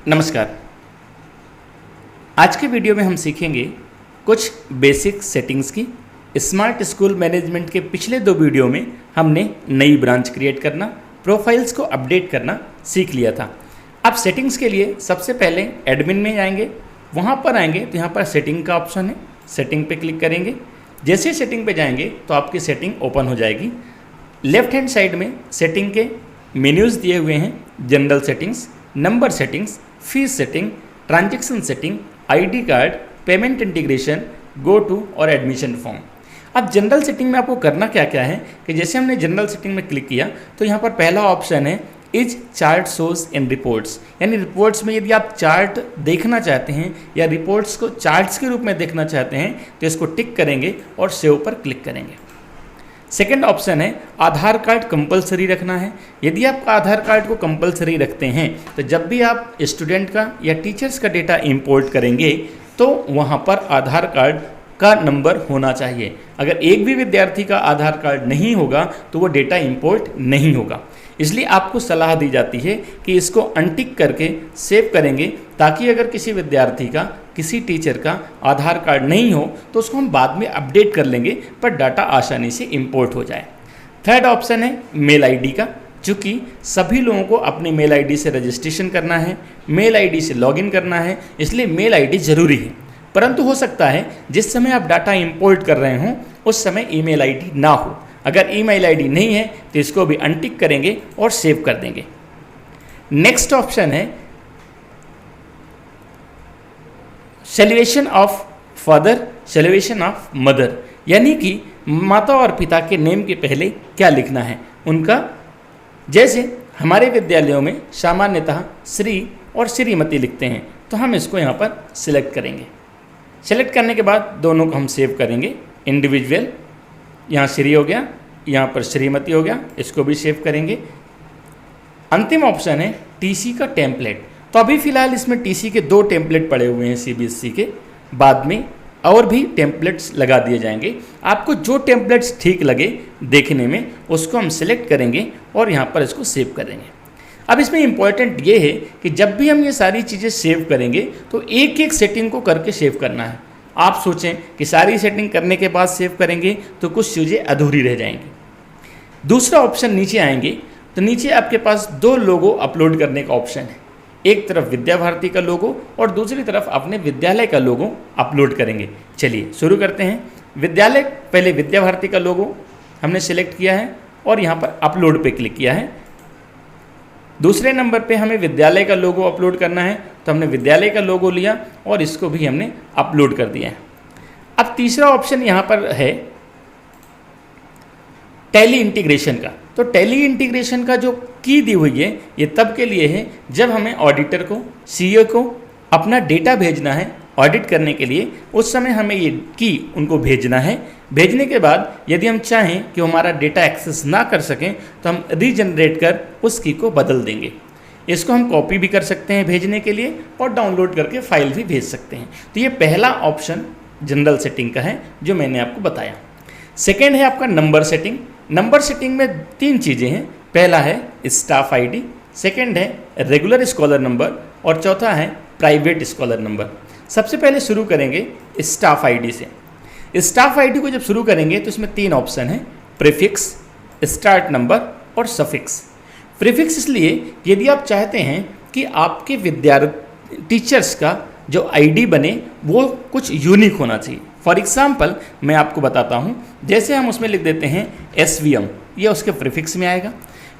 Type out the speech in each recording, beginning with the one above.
नमस्कार। आज के वीडियो में हम सीखेंगे कुछ बेसिक सेटिंग्स की। स्मार्ट स्कूल मैनेजमेंट के पिछले 2 वीडियो में हमने नई ब्रांच क्रिएट करना, प्रोफाइल्स को अपडेट करना सीख लिया था। अब सेटिंग्स के लिए सबसे पहले एडमिन में जाएंगे, वहाँ पर आएंगे तो यहाँ पर सेटिंग का ऑप्शन है, सेटिंग पे क्लिक करेंगे। जैसे सेटिंग पे जाएंगे तो आपकी सेटिंग ओपन हो जाएगी। लेफ्ट हैंड साइड में सेटिंग के मेन्यूज़ दिए हुए हैं, general settings, number settings, fees setting, transaction setting, ID card, payment integration, go to और एडमिशन फॉर्म। अब जनरल सेटिंग में आपको करना क्या क्या है कि जैसे हमने जनरल सेटिंग में क्लिक किया तो यहाँ पर पहला ऑप्शन है is chart shows in reports, यानी रिपोर्ट्स में यदि आप चार्ट देखना चाहते हैं या रिपोर्ट्स को चार्ट्स के रूप में देखना चाहते हैं तो इसको टिक करेंगे और सेव पर क्लिक करेंगे। सेकेंड ऑप्शन है आधार कार्ड कंपलसरी रखना है। यदि आप आधार कार्ड को कंपलसरी रखते हैं तो जब भी आप स्टूडेंट का या टीचर्स का डेटा इंपोर्ट करेंगे तो वहाँ पर आधार कार्ड का नंबर होना चाहिए। अगर एक भी विद्यार्थी का आधार कार्ड नहीं होगा तो वो डेटा इंपोर्ट नहीं होगा। इसलिए आपको सलाह दी जाती है कि इसको अनटिक करके सेव करेंगे ताकि अगर किसी विद्यार्थी का, किसी टीचर का आधार कार्ड नहीं हो तो उसको हम बाद में अपडेट कर लेंगे पर डाटा आसानी से इंपोर्ट हो जाए। थर्ड ऑप्शन है मेल आईडी का, चूँकि सभी लोगों को अपनी मेल आईडी से रजिस्ट्रेशन करना है, मेल आईडी से लॉगिन करना है, इसलिए मेल आईडी ज़रूरी है। परंतु हो सकता है जिस समय आप डाटा इंपोर्ट कर रहे हों उस समय ईमेल आईडी ना हो। अगर ईमेल आईडी नहीं है तो इसको भी अनटिक करेंगे और सेव कर देंगे। नेक्स्ट ऑप्शन है celebration of father, celebration of mother, यानी कि माता और पिता के नेम के पहले क्या लिखना है उनका। जैसे हमारे विद्यालयों में सामान्यतः श्री और श्रीमती लिखते हैं तो हम इसको यहाँ पर सिलेक्ट करेंगे। सेलेक्ट करने के बाद दोनों को हम सेव करेंगे इंडिविजुअल। यहाँ श्री हो गया, यहाँ पर श्रीमती हो गया, इसको भी सेव करेंगे। अंतिम ऑप्शन है टीसी का टेम्पलेट। तो अभी फ़िलहाल इसमें टीसी के 2 टेम्पलेट पड़े हुए हैं सीबीएसई के, बाद में और भी टेम्पलेट्स लगा दिए जाएंगे। आपको जो टेम्पलेट्स ठीक लगे देखने में उसको हम सिलेक्ट करेंगे और यहाँ पर इसको सेव करेंगे। अब इसमें इम्पॉर्टेंट ये है कि जब भी हम ये सारी चीज़ें सेव करेंगे तो एक एक सेटिंग को करके सेव करना है। आप सोचें कि सारी सेटिंग करने के बाद सेव करेंगे तो कुछ चीज़ें अधूरी रह जाएंगी। दूसरा ऑप्शन नीचे आएंगे तो नीचे आपके पास 2 लोगो अपलोड करने का ऑप्शन है। एक तरफ विद्या भारती का लोगो और दूसरी तरफ अपने विद्यालय का लोगो अपलोड करेंगे। चलिए शुरू करते हैं। विद्यालय, पहले विद्या भारती का लोगो हमने सिलेक्ट किया है और यहाँ पर अपलोड पे क्लिक किया है। दूसरे नंबर पे हमें विद्यालय का लोगो अपलोड करना है तो हमने विद्यालय का लोगो लिया और इसको भी हमने अपलोड कर दिया है। अब तीसरा ऑप्शन यहाँ पर है टैली इंटीग्रेशन का। तो टैली इंटीग्रेशन का जो की दी हुई है ये तब के लिए है जब हमें ऑडिटर को, सीईओ को अपना डेटा भेजना है ऑडिट करने के लिए। उस समय हमें ये की उनको भेजना है। भेजने के बाद यदि हम चाहें कि हमारा डेटा एक्सेस ना कर सकें तो हम रीजनरेट कर उस की को बदल देंगे। इसको हम कॉपी भी कर सकते हैं भेजने के लिए और डाउनलोड करके फाइल भी भेज सकते हैं। तो ये पहला ऑप्शन जनरल सेटिंग का है जो मैंने आपको बताया। सेकेंड है आपका नंबर सेटिंग। नंबर सेटिंग में 3 चीज़ें हैं। पहला है स्टाफ आईडी, सेकेंड है रेगुलर स्कॉलर नंबर और चौथा है प्राइवेट स्कॉलर नंबर। सबसे पहले शुरू करेंगे स्टाफ आईडी से। स्टाफ आईडी को जब शुरू करेंगे तो इसमें 3 ऑप्शन है, प्रीफिक्स, स्टार्ट नंबर और सफिक्स। प्रीफिक्स इसलिए यदि आप चाहते हैं कि आपके विद्यार्थी टीचर्स का जो आईडी बने वो कुछ यूनिक होना चाहिए। फॉर एग्जाम्पल मैं आपको बताता हूँ, जैसे हम उसमें लिख देते हैं SVM, ये उसके प्रीफिक्स में आएगा।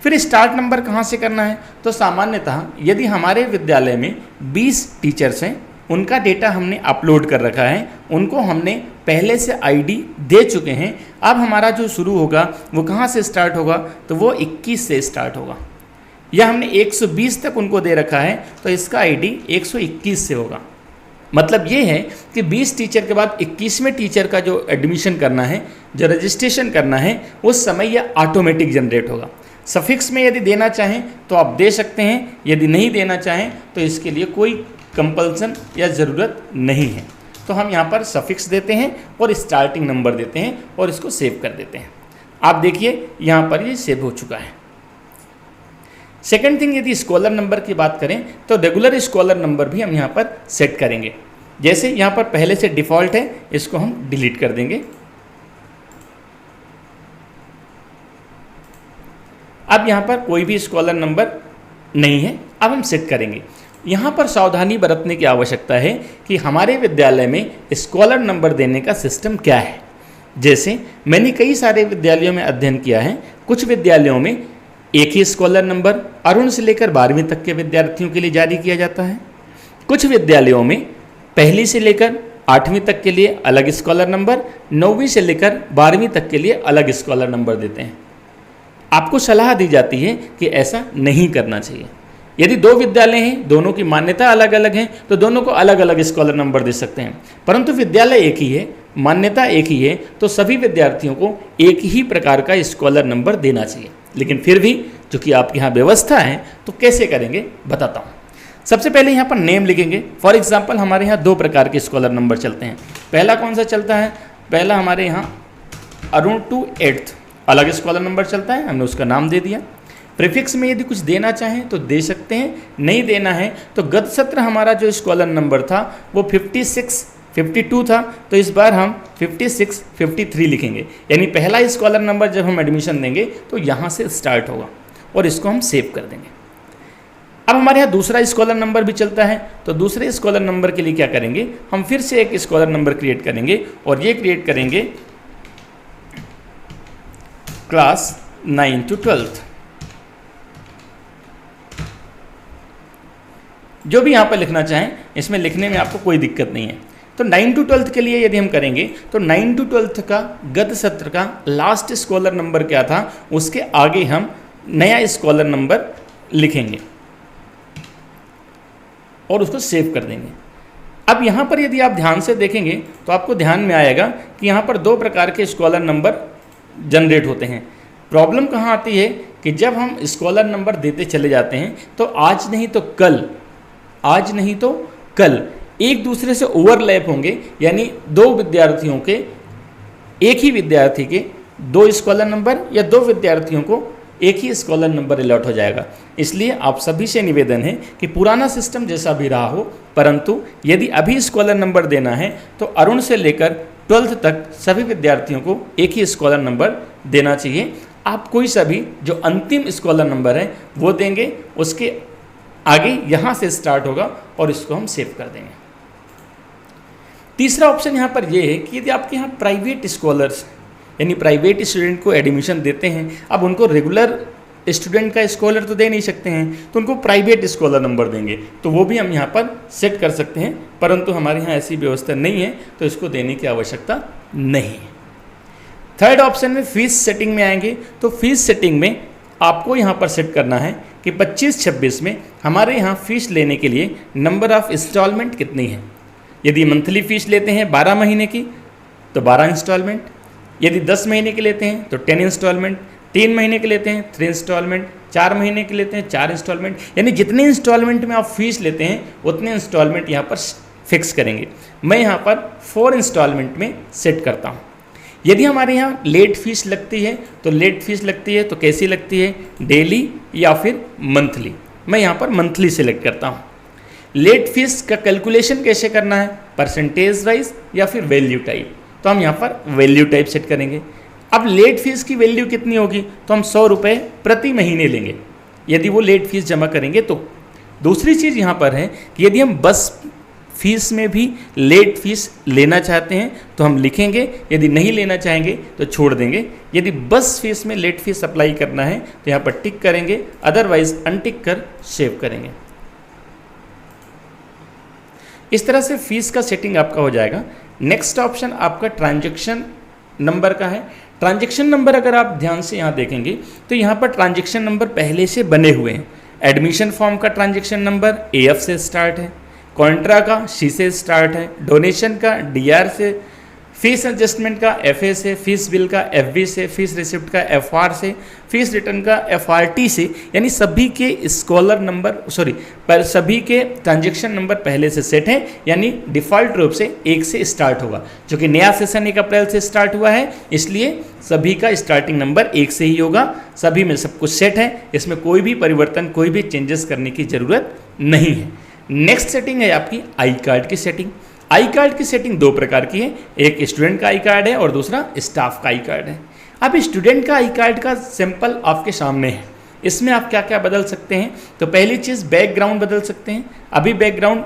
फिर स्टार्ट नंबर कहाँ से करना है तो सामान्यतः यदि हमारे विद्यालय में 20 टीचर्स हैं, उनका डेटा हमने अपलोड कर रखा है, उनको हमने पहले से आईडी दे चुके हैं। अब हमारा जो शुरू होगा वो कहाँ से स्टार्ट होगा तो वो 21 से स्टार्ट होगा। या हमने 120 तक उनको दे रखा है तो इसका आईडी 121 से होगा। मतलब ये है कि 20 टीचर के बाद 21वें टीचर का जो एडमिशन करना है, जो रजिस्ट्रेशन करना है, उस समय यह ऑटोमेटिक जनरेट होगा। सफिक्स में यदि देना चाहें तो आप दे सकते हैं, यदि नहीं देना चाहें तो इसके लिए कोई कंपल्सन या ज़रूरत नहीं है। तो हम यहाँ पर सफिक्स देते हैं और स्टार्टिंग नंबर देते हैं और इसको सेव कर देते हैं। आप देखिए यहाँ पर ये सेव हो चुका है। सेकंड थिंग, यदि स्कॉलर नंबर की बात करें तो रेगुलर स्कॉलर नंबर भी हम यहाँ पर सेट करेंगे। जैसे यहाँ पर पहले से डिफ़ॉल्ट है, इसको हम डिलीट कर देंगे। अब यहाँ पर कोई भी स्कॉलर नंबर नहीं है, अब हम सेट करेंगे। यहाँ पर सावधानी बरतने की आवश्यकता है कि हमारे विद्यालय में स्कॉलर नंबर देने का सिस्टम क्या है। जैसे मैंने कई सारे विद्यालयों में अध्ययन किया है, कुछ विद्यालयों में एक ही स्कॉलर नंबर अरुण से लेकर 12वीं तक के विद्यार्थियों के लिए जारी किया जाता है। कुछ विद्यालयों में पहली से लेकर 8वीं तक के लिए अलग स्कॉलर नंबर, 9वीं से लेकर 12वीं तक के लिए अलग स्कॉलर नंबर देते हैं। आपको सलाह दी जाती है कि ऐसा नहीं करना चाहिए। यदि दो विद्यालय हैं, दोनों की मान्यता अलग अलग है, तो दोनों को अलग अलग स्कॉलर नंबर दे सकते हैं। परंतु विद्यालय एक ही है, मान्यता एक ही है, तो सभी विद्यार्थियों को एक ही प्रकार का स्कॉलर नंबर देना चाहिए। लेकिन फिर भी चूँकि आपके यहाँ व्यवस्था है तो कैसे करेंगे बताता हूँ। सबसे पहले यहाँ पर नेम लिखेंगे। फॉर एग्जाम्पल हमारे यहाँ 2 प्रकार के स्कॉलर नंबर चलते हैं। पहला कौन सा चलता है? पहला हमारे यहाँ अरुण टू 8th अलग स्कॉलर नंबर चलता है, हमने उसका नाम दे दिया। प्रीफिक्स में यदि कुछ देना चाहें तो दे सकते हैं, नहीं देना है तो गत सत्र हमारा जो स्कॉलर नंबर था वो 56 52 था, तो इस बार हम 56 53 लिखेंगे। यानी पहला स्कॉलर नंबर जब हम एडमिशन देंगे तो यहाँ से स्टार्ट होगा और इसको हम सेव कर देंगे। अब हमारे यहाँ दूसरा स्कॉलर नंबर भी चलता है, तो दूसरे स्कॉलर नंबर के लिए क्या करेंगे, हम फिर से एक स्कॉलर नंबर क्रिएट करेंगे और ये क्रिएट करेंगे क्लास 9 to 12th। जो भी यहाँ पर लिखना चाहें, इसमें लिखने में आपको कोई दिक्कत नहीं है। तो 9 to 12th के लिए यदि हम करेंगे तो 9 to 12th का गत सत्र का लास्ट स्कॉलर नंबर क्या था, उसके आगे हम नया स्कॉलर नंबर लिखेंगे और उसको सेव कर देंगे। अब यहाँ पर यदि आप ध्यान से देखेंगे तो आपको ध्यान में आएगा कि यहाँ पर 2 प्रकार के स्कॉलर नंबर जनरेट होते हैं। प्रॉब्लम कहाँ आती है कि जब हम स्कॉलर नंबर देते चले जाते हैं तो आज नहीं तो कल एक दूसरे से ओवरलैप होंगे, यानी 2 विद्यार्थियों के, एक ही विद्यार्थी के 2 स्कॉलर नंबर या 2 विद्यार्थियों को एक ही स्कॉलर नंबर अलॉट हो जाएगा। इसलिए आप सभी से निवेदन है कि पुराना सिस्टम जैसा भी रहा हो, परंतु यदि अभी स्कॉलर नंबर देना है तो अरुण से लेकर 12th तक सभी विद्यार्थियों को एक ही स्कॉलर नंबर देना चाहिए। आप कोई सा भी जो अंतिम स्कॉलर नंबर है वो देंगे, उसके आगे यहाँ से स्टार्ट होगा और इसको हम सेव कर देंगे। तीसरा ऑप्शन यहाँ पर ये है कि यदि आपके यहाँ प्राइवेट स्कॉलर्स यानी प्राइवेट स्टूडेंट को एडमिशन देते हैं, अब उनको रेगुलर स्टूडेंट का स्कॉलर तो दे नहीं सकते हैं, तो उनको प्राइवेट स्कॉलर नंबर देंगे, तो वो भी हम यहाँ पर सेट कर सकते हैं। परंतु हमारे यहाँ ऐसी व्यवस्था नहीं है तो इसको देने की आवश्यकता नहीं है। थर्ड ऑप्शन में फीस सेटिंग में आएंगे, तो फीस सेटिंग में आपको यहाँ पर सेट करना है कि 25-26 में हमारे यहाँ फ़ीस लेने के लिए नंबर ऑफ़ इंस्टॉलमेंट कितनी है। यदि मंथली फ़ीस लेते हैं 12 महीने की तो 12 इंस्टॉलमेंट, यदि 10 महीने के लेते हैं तो 10 इंस्टॉलमेंट, 3 महीने के लेते हैं 3 इंस्टॉलमेंट, 4 महीने के लेते हैं 4 इंस्टॉलमेंट, यानी जितने इंस्टॉलमेंट में आप फीस लेते हैं उतने इंस्टॉलमेंट यहाँ पर फिक्स करेंगे। मैं यहाँ पर 4 इंस्टॉलमेंट में सेट करता हूँ। यदि हमारे यहाँ लेट फीस लगती है तो लेट फीस लगती है तो कैसी लगती है, डेली या फिर मंथली। मैं यहाँ पर मंथली सेलेक्ट करता हूँ। लेट फीस का कैलकुलेशन कैसे करना है, परसेंटेज वाइज या फिर वैल्यू टाइप, तो हम यहाँ पर वैल्यू टाइप सेट करेंगे। अब लेट फीस की वैल्यू कितनी होगी, तो हम 100 रुपये प्रति महीने लेंगे यदि वो लेट फीस जमा करेंगे तो। दूसरी चीज़ यहाँ पर है कि यदि हम बस फीस में भी लेट फीस लेना चाहते हैं तो हम लिखेंगे, यदि नहीं लेना चाहेंगे तो छोड़ देंगे। यदि बस फीस में लेट फीस अप्लाई करना है तो यहाँ पर टिक करेंगे, अदरवाइज अनटिक कर सेव करेंगे। इस तरह से फीस का सेटिंग आपका हो जाएगा। नेक्स्ट ऑप्शन आपका ट्रांजैक्शन नंबर का है। ट्रांजैक्शन नंबर अगर आप ध्यान से यहाँ देखेंगे तो यहाँ पर ट्रांजैक्शन नंबर पहले से बने हुए हैं। एडमिशन फॉर्म का ट्रांजैक्शन नंबर AF से स्टार्ट है, कॉन्ट्रा का C से स्टार्ट है, डोनेशन का DR से, फीस एडजस्टमेंट का FA से, फीस बिल का FB से, फीस रिसिप्ट का FR से, फीस रिटर्न का FRT से, यानी सभी के स्कॉलर नंबर पर सभी के ट्रांजेक्शन नंबर पहले से सेट हैं, यानी डिफ़ॉल्ट रूप से 1 से स्टार्ट होगा। जो कि नया सेशन 1 अप्रैल से स्टार्ट हुआ है, इसलिए सभी का स्टार्टिंग नंबर 1 से ही होगा। सभी में सब कुछ सेट है, इसमें कोई भी परिवर्तन, कोई भी चेंजेस करने की ज़रूरत नहीं है। नेक्स्ट सेटिंग है आपकी आई कार्ड की सेटिंग। आई कार्ड की सेटिंग 2 प्रकार की है, एक स्टूडेंट का आई कार्ड है और दूसरा स्टाफ का आई कार्ड है। अब स्टूडेंट का आई कार्ड का सैंपल आपके सामने है। इसमें आप क्या क्या बदल सकते हैं, तो पहली चीज़ बैकग्राउंड बदल सकते हैं। अभी बैकग्राउंड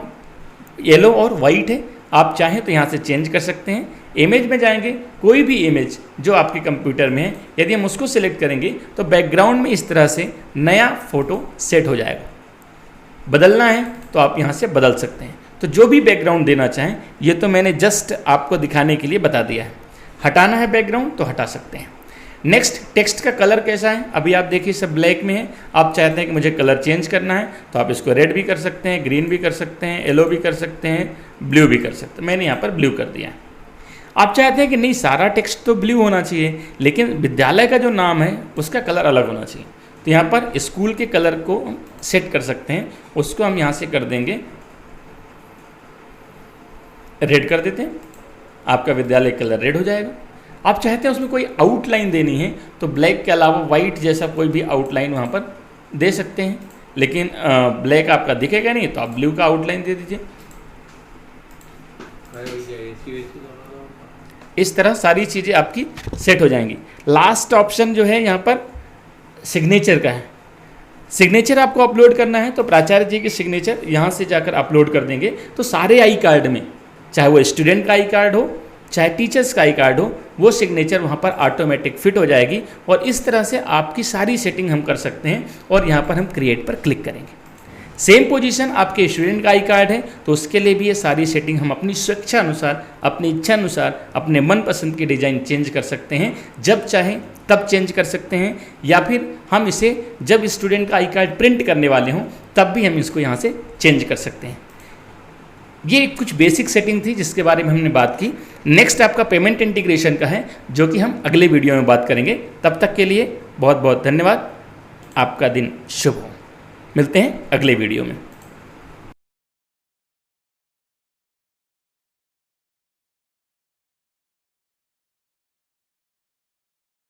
येलो और वाइट है, आप चाहें तो यहाँ से चेंज कर सकते हैं। इमेज में जाएंगे, कोई भी इमेज जो आपके कंप्यूटर में है, यदि हम उसको सिलेक्ट करेंगे तो बैकग्राउंड में इस तरह से नया फ़ोटो सेट हो जाएगा। बदलना है तो आप यहाँ से बदल सकते हैं। तो जो भी बैकग्राउंड देना चाहें, ये तो मैंने जस्ट आपको दिखाने के लिए बता दिया है। हटाना है बैकग्राउंड तो हटा सकते हैं। नेक्स्ट, टेक्स्ट का कलर कैसा है, अभी आप देखिए सब ब्लैक में है। आप चाहते हैं कि मुझे कलर चेंज करना है तो आप इसको रेड भी कर सकते हैं, ग्रीन भी कर सकते हैं, येलो भी कर सकते हैं, ब्लू भी कर सकते हैं। मैंने यहाँ पर ब्लू कर दिया है। आप चाहते हैं कि नहीं सारा टेक्स्ट तो ब्लू होना चाहिए, लेकिन विद्यालय का जो नाम है उसका कलर अलग होना चाहिए, तो यहाँ पर स्कूल के कलर को सेट कर सकते हैं। उसको हम यहाँ से कर देंगे रेड कर देते हैं, आपका विद्यालय कलर रेड हो जाएगा। आप चाहते हैं उसमें कोई आउटलाइन देनी है तो ब्लैक के अलावा वाइट जैसा कोई भी आउटलाइन वहाँ पर दे सकते हैं, लेकिन ब्लैक आपका दिखेगा नहीं तो आप ब्लू का आउटलाइन दे दीजिए। इस तरह सारी चीज़ें आपकी सेट हो जाएंगी। लास्ट ऑप्शन जो है यहाँ पर सिग्नेचर का है। सिग्नेचर आपको अपलोड करना है तो प्राचार्य जी की सिग्नेचर यहाँ से जाकर अपलोड कर देंगे तो सारे आई कार्ड में, चाहे वो स्टूडेंट का आई कार्ड हो चाहे टीचर्स का आई कार्ड हो, वो सिग्नेचर वहाँ पर ऑटोमेटिक फिट हो जाएगी। और इस तरह से आपकी सारी सेटिंग हम कर सकते हैं और यहाँ पर हम क्रिएट पर क्लिक करेंगे। सेम पोजीशन आपके स्टूडेंट का आई कार्ड है तो उसके लिए भी ये सारी सेटिंग हम अपनी स्वेच्छा अनुसार, अपनी इच्छा अनुसार, अपने मनपसंद की डिज़ाइन चेंज कर सकते हैं। जब चाहें तब चेंज कर सकते हैं, या फिर हम इसे जब स्टूडेंट का आई कार्ड प्रिंट करने वाले हों तब भी हम इसको यहाँ से चेंज कर सकते हैं। ये कुछ बेसिक सेटिंग थी जिसके बारे में हमने बात की। नेक्स्ट आपका पेमेंट इंटीग्रेशन का है, जो कि हम अगले वीडियो में बात करेंगे। तब तक के लिए बहुत बहुत धन्यवाद। आपका दिन शुभ हो। मिलते हैं अगले वीडियो में।